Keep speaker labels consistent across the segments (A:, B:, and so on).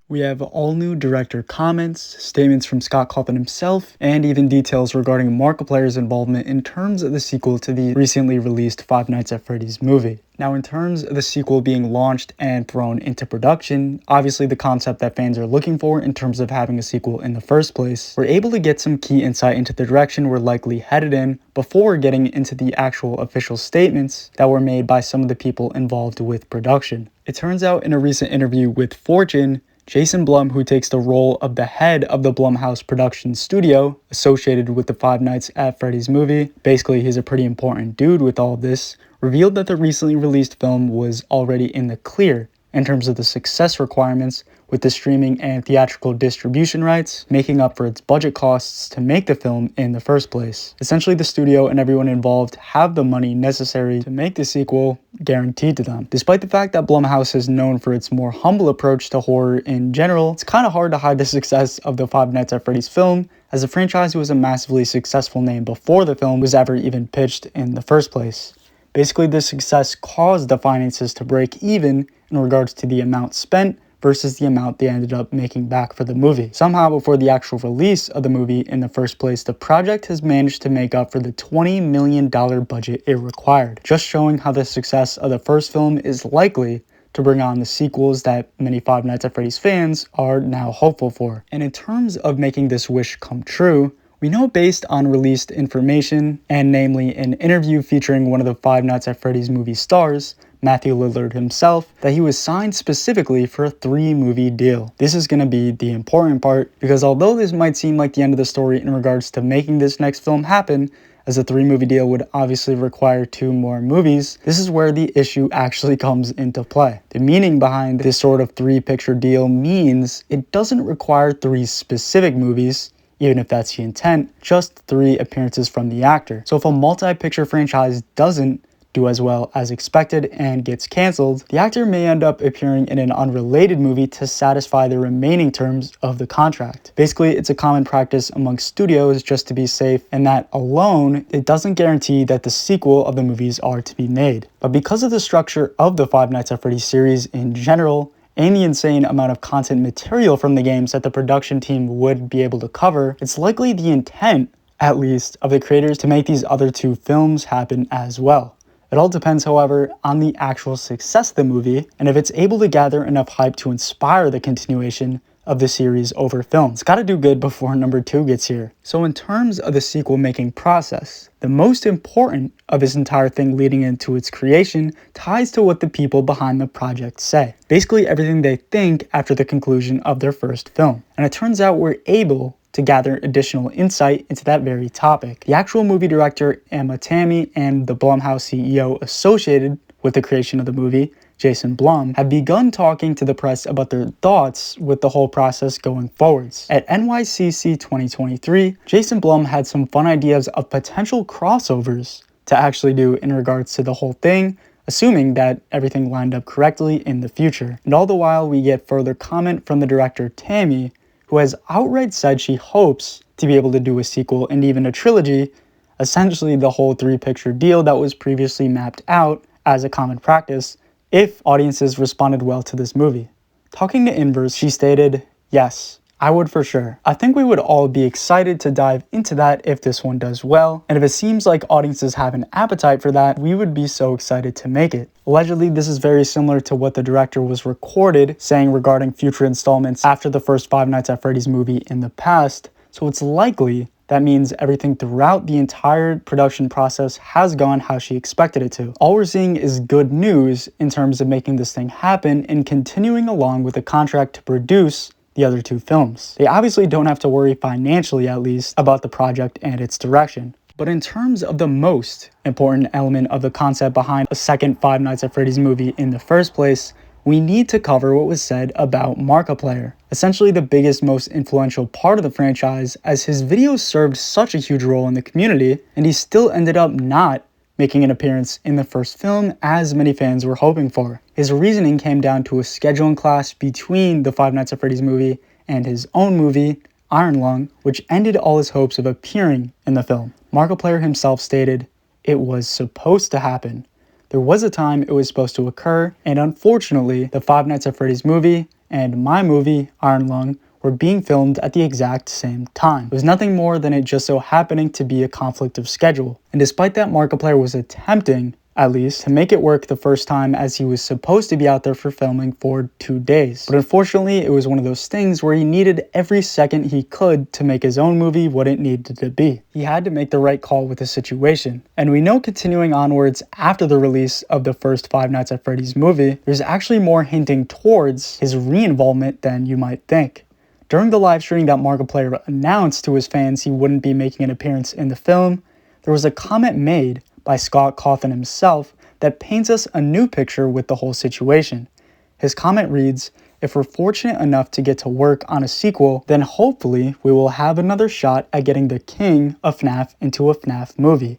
A: We have all new director comments, statements from Scott Cawthon himself, and even details regarding Markiplier's involvement in terms of the sequel to the recently released Five Nights at Freddy's movie. Now, in terms of the sequel being launched and thrown into production, obviously the concept that fans are looking for in terms of having a sequel in the first place, we're able to get some key insight into the direction we're likely headed in before getting into the actual official statements that were made by some of the people involved with production. It turns out in a recent interview with Fortune, Jason Blum, who takes the role of the head of the Blumhouse Productions studio associated with the Five Nights at Freddy's movie, basically he's a pretty important dude with all of this, revealed that the recently released film was already in the clear in terms of the success requirements, with the streaming and theatrical distribution rights making up for its budget costs to make the film in the first place. Essentially, the studio and everyone involved have the money necessary to make the sequel guaranteed to them. Despite the fact that Blumhouse is known for its more humble approach to horror in general, it's kind of hard to hide the success of the Five Nights at Freddy's film, as the franchise was a massively successful name before the film was ever even pitched in the first place. Basically, this success caused the finances to break even in regards to the amount spent versus the amount they ended up making back for the movie. Somehow, before the actual release of the movie in the first place, the project has managed to make up for the $20 million budget it required, just showing how the success of the first film is likely to bring on the sequels that many Five Nights at Freddy's fans are now hopeful for. And in terms of making this wish come true, we know based on released information, and namely an interview featuring one of the Five Nights at Freddy's movie stars, Matthew Lillard himself, that he was signed specifically for a 3-movie deal. This is going to be the important part, because although this might seem like the end of the story in regards to making this next film happen, as a 3-movie deal would obviously require 2 more movies, this is where the issue actually comes into play. The meaning behind this sort of 3-picture deal means it doesn't require 3 specific movies, even if that's the intent, just 3 appearances from the actor. So if a multi-picture franchise doesn't do as well as expected and gets cancelled, the actor may end up appearing in an unrelated movie to satisfy the remaining terms of the contract. Basically, it's a common practice among studios just to be safe, and that alone, it doesn't guarantee that the sequel of the movies are to be made. But because of the structure of the Five Nights at Freddy's series in general, and the insane amount of content material from the games that the production team would be able to cover, it's likely the intent, at least, of the creators to make these other 2 films happen as well. It all depends, however, on the actual success of the movie, and if it's able to gather enough hype to inspire the continuation of the series over film. It's gotta do good before number 2 gets here. So in terms of the sequel making process, the most important of this entire thing leading into its creation ties to what the people behind the project say. Basically everything they think after the conclusion of their first film. And it turns out we're able to gather additional insight into that very topic. The actual movie director, Emma Tammy, and the Blumhouse CEO associated with the creation of the movie, Jason Blum, have begun talking to the press about their thoughts with the whole process going forwards. At NYCC 2023, Jason Blum had some fun ideas of potential crossovers to actually do in regards to the whole thing, assuming that everything lined up correctly in the future. And all the while, we get further comment from the director Tammy, who has outright said she hopes to be able to do a sequel and even a trilogy, essentially the whole 3-picture deal that was previously mapped out as a common practice if audiences responded well to this movie. Talking to Inverse, she stated, "Yes, I would for sure. I think we would all be excited to dive into that if this one does well, and if it seems like audiences have an appetite for that, we would be so excited to make it." Allegedly, this is very similar to what the director was recorded saying regarding future installments after the first Five Nights at Freddy's movie in the past, so it's likely that means everything throughout the entire production process has gone how she expected it to. All we're seeing is good news in terms of making this thing happen and continuing along with the contract to produce the other 2 films. They obviously don't have to worry financially, at least, about the project and its direction. But in terms of the most important element of the concept behind a second Five Nights at Freddy's movie in the first place, we need to cover what was said about Markiplier, essentially the biggest, most influential part of the franchise, as his videos served such a huge role in the community, and he still ended up not making an appearance in the first film as many fans were hoping for. His reasoning came down to a scheduling clash between the Five Nights at Freddy's movie and his own movie, Iron Lung, which ended all his hopes of appearing in the film. Markiplier himself stated, "It was supposed to happen. There was a time it was supposed to occur, and unfortunately, the Five Nights at Freddy's movie and my movie, Iron Lung, were being filmed at the exact same time. It was nothing more than it just so happening to be a conflict of schedule. And despite that, Markiplier was attempting, at least, to make it work the first time, as he was supposed to be out there for filming for 2 days. But unfortunately, it was one of those things where he needed every second he could to make his own movie what it needed to be. He had to make the right call with the situation. And we know continuing onwards after the release of the first Five Nights at Freddy's movie, there's actually more hinting towards his re-involvement than you might think. During the live streaming that Markiplier announced to his fans he wouldn't be making an appearance in the film, there was a comment made by Scott Cawthon himself that paints us a new picture with the whole situation. His comment reads, "If we're fortunate enough to get to work on a sequel, then hopefully we will have another shot at getting the king of FNAF into a FNAF movie.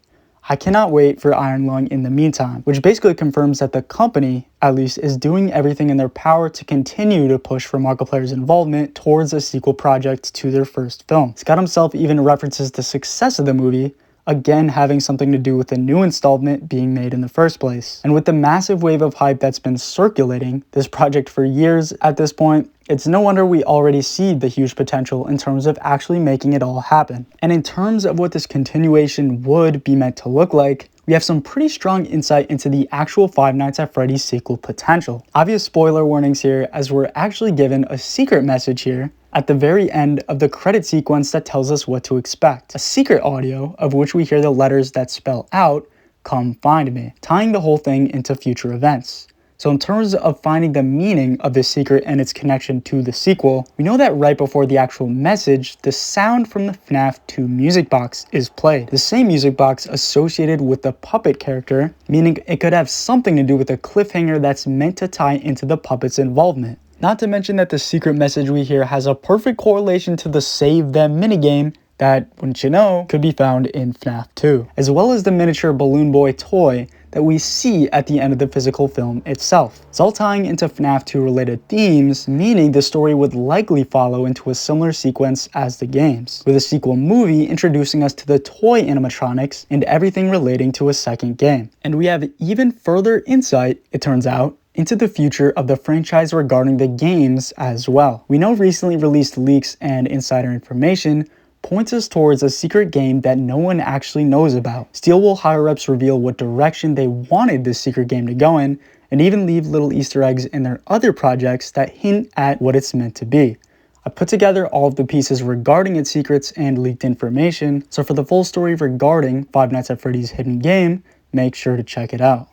A: I cannot wait for Iron Lung in the meantime," which basically confirms that the company, at least, is doing everything in their power to continue to push for Markiplier's involvement towards a sequel project to their first film. Scott himself even references the success of the movie, again having something to do with the new installment being made in the first place. And with the massive wave of hype that's been circulating this project for years at this point, it's no wonder we already see the huge potential in terms of actually making it all happen. And in terms of what this continuation would be meant to look like, we have some pretty strong insight into the actual Five Nights at Freddy's sequel potential. Obvious spoiler warnings here, as we're actually given a secret message here at the very end of the credit sequence that tells us what to expect. A secret audio of which we hear the letters that spell out, "Come find me," tying the whole thing into future events. So in terms of finding the meaning of this secret and its connection to the sequel, we know that right before the actual message, the sound from the FNAF 2 music box is played. The same music box associated with the puppet character, meaning it could have something to do with a cliffhanger that's meant to tie into the puppet's involvement. Not to mention that the secret message we hear has a perfect correlation to the Save Them minigame that, wouldn't you know, could be found in FNAF 2, as well as the miniature Balloon Boy toy that we see at the end of the physical film itself. It's all tying into FNAF 2 related themes, meaning the story would likely follow into a similar sequence as the games, with a sequel movie introducing us to the toy animatronics and everything relating to a second game. And we have even further insight, it turns out, into the future of the franchise regarding the games as well. We know recently released leaks and insider information points us towards a secret game that no one actually knows about. Steel Wool higher-ups reveal what direction they wanted this secret game to go in, and even leave little Easter eggs in their other projects that hint at what it's meant to be. I put together all of the pieces regarding its secrets and leaked information, so for the full story regarding Five Nights at Freddy's hidden game, make sure to check it out.